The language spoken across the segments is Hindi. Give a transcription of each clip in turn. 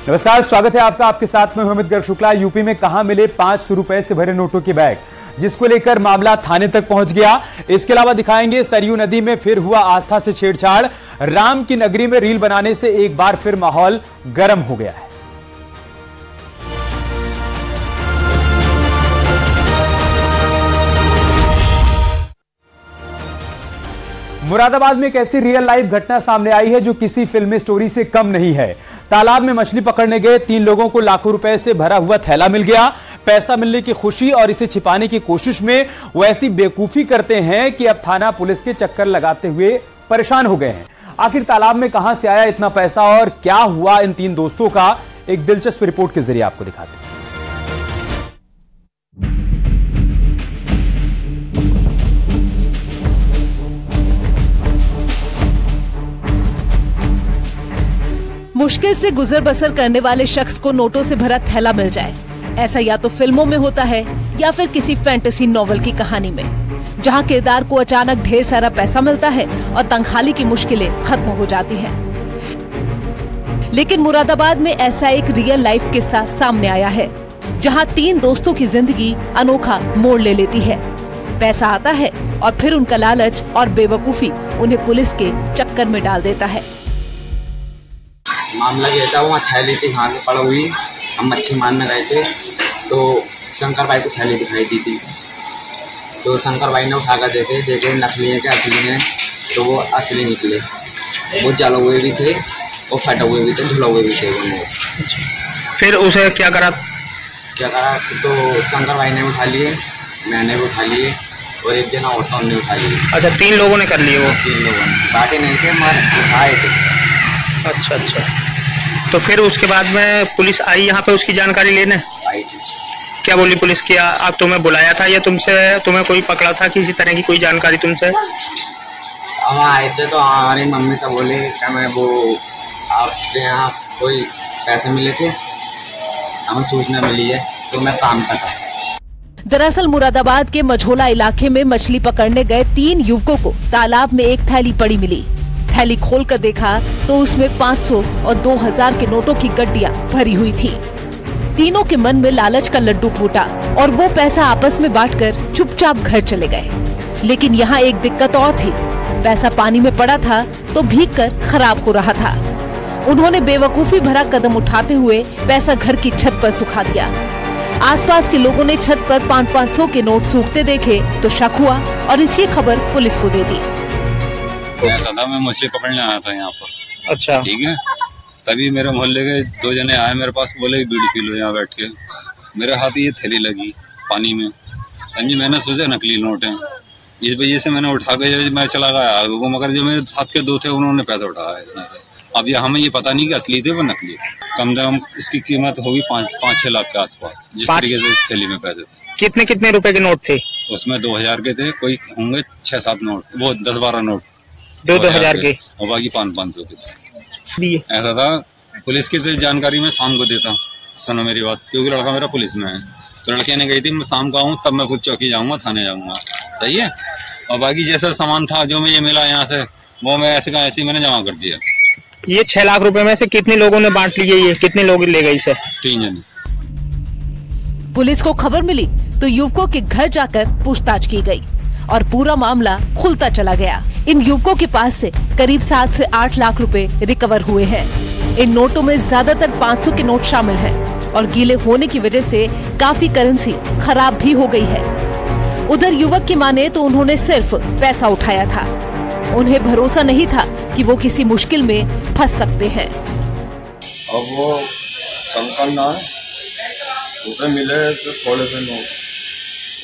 नमस्कार, स्वागत है आपका। आपके साथ में अमित गर्ग शुक्ला। यूपी में कहां मिले 500 रुपए से भरे नोटों के बैग, जिसको लेकर मामला थाने तक पहुंच गया। इसके अलावा दिखाएंगे सरयू नदी में फिर हुआ आस्था से छेड़छाड़। राम की नगरी में रील बनाने से एक बार फिर माहौल गर्म हो गया है। मुरादाबाद में एक ऐसी रियल लाइफ घटना सामने आई है जो किसी फिल्मी स्टोरी से कम नहीं है। तालाब में मछली पकड़ने गए 3 लोगों को लाखों रुपए से भरा हुआ थैला मिल गया। पैसा मिलने की खुशी और इसे छिपाने की कोशिश में वो ऐसी बेवकूफी करते हैं कि अब थाना पुलिस के चक्कर लगाते हुए परेशान हो गए हैं। आखिर तालाब में कहां से आया इतना पैसा और क्या हुआ इन 3 दोस्तों का, एक दिलचस्प रिपोर्ट के जरिए आपको दिखाते हैं। मुश्किल से गुजर बसर करने वाले शख्स को नोटों से भरा थैला मिल जाए, ऐसा या तो फिल्मों में होता है या फिर किसी फैंटेसी नॉवल की कहानी में, जहां किरदार को अचानक ढेर सारा पैसा मिलता है और तंगहाली की मुश्किलें खत्म हो जाती हैं। लेकिन मुरादाबाद में ऐसा एक रियल लाइफ किस्सा सामने आया है, जहां 3 दोस्तों की जिंदगी अनोखा मोड़ ले लेती है। पैसा आता है और फिर उनका लालच और बेवकूफी उन्हें पुलिस के चक्कर में डाल देता है। मामला ये था, वहाँ थैली थी घास में पड़ी हुई। हम मच्छी मारने गए थे तो शंकर भाई को थैली दिखाई दी थी, तो शंकर भाई ने उठा कर देखे नकली है क्या असली है, तो वो असली निकले। वो जले हुए भी थे और फटे हुए भी थे, धुले हुए भी थे वो नोट। फिर उसे क्या करा तो शंकर भाई ने उठा लिए, मैंने भी उठा लिए और एक जना और था उन्होंने उठा लिए। अच्छा, 3 लोगों ने कर लिए वो? 3 लोगों ने बाटे नहीं थे, मगर उठाए थे। अच्छा। तो फिर उसके बाद में पुलिस आई यहाँ पे उसकी जानकारी लेने? आई थी। क्या बोली पुलिस? क्या आप तुम्हें बुलाया था या तुम्हें कोई पकड़ा था, किसी तरह की कोई जानकारी तुमसे? हम आए थे तो हमारी मम्मी से बोले क्या मैं वो आपके यहाँ कोई पैसे मिले थे, हमें सूचना मिली है, तो मैं काम का था। दरअसल मुरादाबाद के मझोला इलाके में मछली पकड़ने गए 3 युवकों को तालाब में एक थैली पड़ी मिली। थैली खोलकर देखा तो उसमें 500 और 2000 के नोटों की गड्डियां भरी हुई थी। तीनों के मन में लालच का लड्डू फूटा और वो पैसा आपस में बांटकर चुपचाप घर चले गए। लेकिन यहाँ एक दिक्कत और थी, पैसा पानी में पड़ा था तो भीगकर खराब हो रहा था। उन्होंने बेवकूफी भरा कदम उठाते हुए पैसा घर की छत पर सुखा दिया। आसपास के लोगों ने छत पर 500 के नोट सूखते देखे तो शक हुआ और इसकी खबर पुलिस को दे दी। ऐसा था, मैं मछली पकड़ने आया था यहाँ पर। अच्छा, ठीक है। तभी मेरे मोहल्ले के 2 जने आए मेरे पास, बोले बीड़ी पी लो यहाँ बैठ के। मेरे हाथ ये थैली लगी पानी में, समझी। मैंने सोचा नकली नोट है, इस वजह से मैंने उठा के मैं चला गया आगे को, मगर जो मेरे साथ के 2 थे उन्होंने पैसा उठाया इसमें से। अब ये हमें ये पता नहीं कि असली थे वो नकली थे। कम से कम इसकी कीमत होगी 5-6 लाख के आसपास, जिस तरीके से इस थैली में पैसे थे। कितने रुपए के नोट थे उसमें? 2000 के थे, कोई होंगे 6-7 नोट, वो 10-12 नोट 2-2000 के, और बाकी 500 के थे। ऐसा था, पुलिस की तो जानकारी मैं शाम को देता, सुनो मेरी बात, क्योंकि लड़का मेरा पुलिस में है। तो लड़के ने कही थी मैं शाम को आऊँ तब मैं खुद चौकी जाऊँगा, थाने जाऊँगा, सही है। और बाकी जैसा सामान था जो मुझे मिला यहाँ से, वो मैं ऐसे मैंने जमा कर दिया। ये 6 लाख रुपए में से कितने लोगों ने बांट लिए? ये कितने लोग ले गए इसे? 3 जने। पुलिस को खबर मिली तो युवकों के घर जाकर पूछताछ की गई और पूरा मामला खुलता चला गया। इन युवकों के पास से करीब 7 से 8 लाख रुपए रिकवर हुए हैं। इन नोटों में ज्यादातर 500 के नोट शामिल हैं और गीले होने की वजह से काफी करेंसी खराब भी हो गई है। उधर युवक की माने तो उन्होंने सिर्फ पैसा उठाया था, उन्हें भरोसा नहीं था कि वो किसी मुश्किल में फंस सकते हैं। अब वो शंकर ना उसे मिले तो थोड़े से नोट,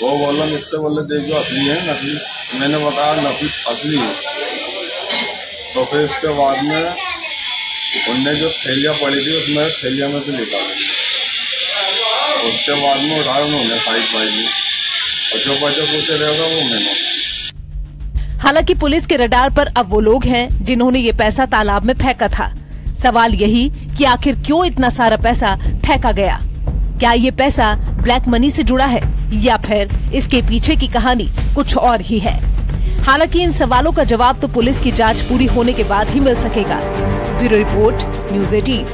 वो बोला मुझसे, बोले देखो असली है नकली, मैंने बताया नकली असली है। तो फिर इसके बाद में उनने जो थैलियाँ पड़ी थी उसमें थैलियाँ में से निकाली, उसके बाद में उठाया उन्होंने साइड में, और जो बच्चे पूछे रहेगा वो मैंने। हालांकि पुलिस के रडार पर अब वो लोग हैं जिन्होंने ये पैसा तालाब में फेंका था। सवाल यही कि आखिर क्यों इतना सारा पैसा फेंका गया? क्या ये पैसा ब्लैक मनी से जुड़ा है या फिर इसके पीछे की कहानी कुछ और ही है? हालांकि इन सवालों का जवाब तो पुलिस की जांच पूरी होने के बाद ही मिल सकेगा। Bureau report, news 18।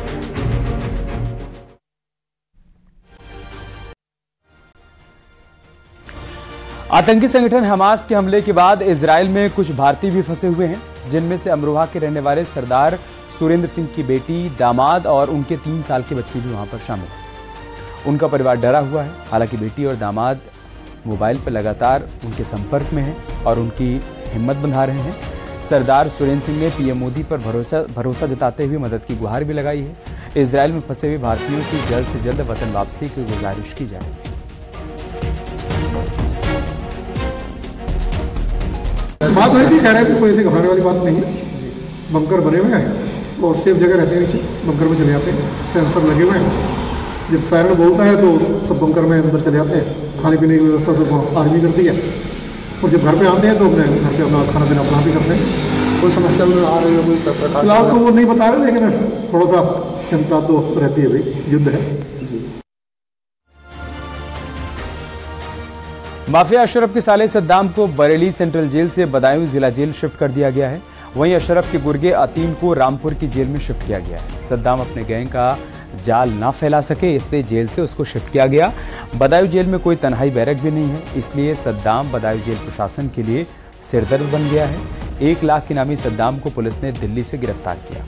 आतंकी संगठन हमास के हमले के बाद इजराइल में कुछ भारतीय भी फंसे हुए हैं, जिनमें से अमरोहा के रहने वाले सरदार सुरेंद्र सिंह की बेटी, दामाद और उनके 3 साल के बच्चे भी वहां पर शामिल हैं। उनका परिवार डरा हुआ है। हालांकि बेटी और दामाद मोबाइल पर लगातार उनके संपर्क में हैं और उनकी हिम्मत बंधा रहे हैं। सरदार सुरेंद्र सिंह ने पीएम मोदी पर भरोसा जताते हुए मदद की गुहार भी लगाई है। इजराइल में फंसे हुए भारतीयों की जल्द से जल्द वतन वापसी की गुजारिश की जाए। बात हुई थी, कह रहे थे कोई ऐसी घबराने वाली बात नहीं है। बंकर बने हुए हैं और सेफ जगह रहते हैं, नीचे बंकर में चले जाते हैं, सेंसर लगे हुए हैं। जब सायरन बोलता है तो सब बंकर में अंदर चले जाते हैं। खाने पीने की व्यवस्था सब आर्मी करती है और जब घर पे आते हैं तो अपने घर पे अपना खाना पीना अपना भी करते हैं। कोई समस्या में आ रही है कोई फिलहाल तो वो नहीं बता रहे, लेकिन थोड़ा सा चिंता तो रहती है, भाई युद्ध है। माफिया अशरफ के साले सद्दाम को बरेली सेंट्रल जेल से बदायूं जिला जेल शिफ्ट कर दिया गया है। वहीं अशरफ के गुर्गे अतीम को रामपुर की जेल में शिफ्ट किया गया है। सद्दाम अपने गैंग का जाल ना फैला सके, इसलिए जेल से उसको शिफ्ट किया गया। बदायूं जेल में कोई तन्हाई बैरक भी नहीं है, इसलिए सद्दाम बदायूं जेल प्रशासन के लिए सिरदर्द बन गया है। 1 लाख इनामी सद्दाम को पुलिस ने दिल्ली से गिरफ्तार किया।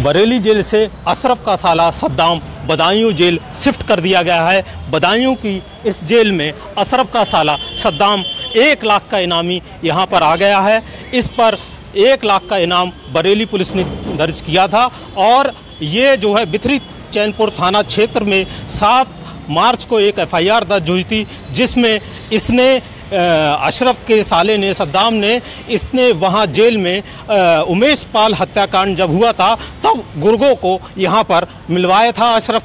बरेली जेल से अशरफ का साला सद्दाम बदायूं जेल शिफ्ट कर दिया गया है। बदायूं की इस जेल में अशरफ का साला सद्दाम 1 लाख का इनामी यहां पर आ गया है। इस पर 1 लाख का इनाम बरेली पुलिस ने दर्ज किया था और ये जो है बिथरी चैनपुर थाना क्षेत्र में 7 मार्च को एक FIR दर्ज हुई थी, जिसमें इसने अशरफ के साले ने, सद्दाम ने, इसने वहां जेल में उमेश पाल हत्याकांड जब हुआ था तब गुर्गों को यहां पर मिलवाया था अशरफ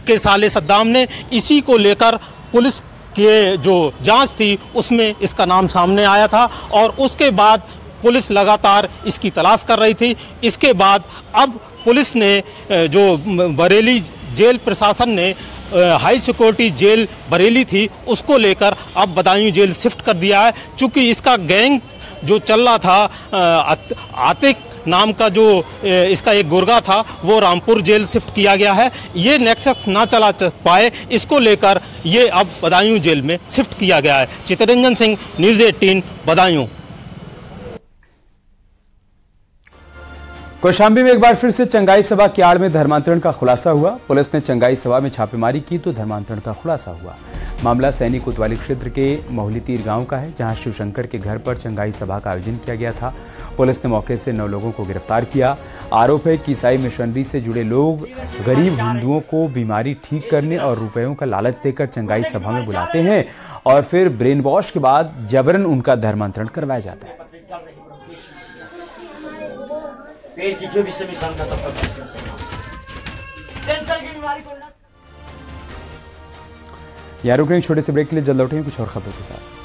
के साले सद्दाम ने। इसी को लेकर पुलिस के जो जांच थी उसमें इसका नाम सामने आया था और उसके बाद पुलिस लगातार इसकी तलाश कर रही थी। इसके बाद अब पुलिस ने जो बरेली जेल प्रशासन ने हाई सिक्योरिटी जेल बरेली थी उसको लेकर अब बदायूं जेल शिफ्ट कर दिया है। चूँकि इसका गैंग जो चल रहा था, आतिक नाम का जो इसका एक गुर्गा था, वो रामपुर जेल शिफ्ट किया गया है। ये नेक्सस ना चला पाए, इसको लेकर ये अब बदायूं जेल में शिफ्ट किया गया है। चितरंजन सिंह, न्यूज़ 18 बदायूं। कौशाम्बी में एक बार फिर से चंगाई सभा की आड़ में धर्मांतरण का खुलासा हुआ। पुलिस ने चंगाई सभा में छापेमारी की तो धर्मांतरण का खुलासा हुआ। मामला सैनी कोतवाली क्षेत्र के मोहलीतीर गांव का है, जहां शिवशंकर के घर पर चंगाई सभा का आयोजन किया गया था। पुलिस ने मौके से 9 लोगों को गिरफ्तार किया। आरोप है कि ईसाई मिशनरी से जुड़े लोग गरीब हिंदुओं को बीमारी ठीक करने और रुपयों का लालच देकर चंगाई सभा में बुलाते हैं और फिर ब्रेन वॉश के बाद जबरन उनका धर्मांतरण करवाया जाता है। पेट की जो भी समस्या का कैंसर की बीमारी को यहाँ रुक रहे हैं छोटे से ब्रेक के लिए, जल्द लौटेंगे कुछ और खबरों के साथ।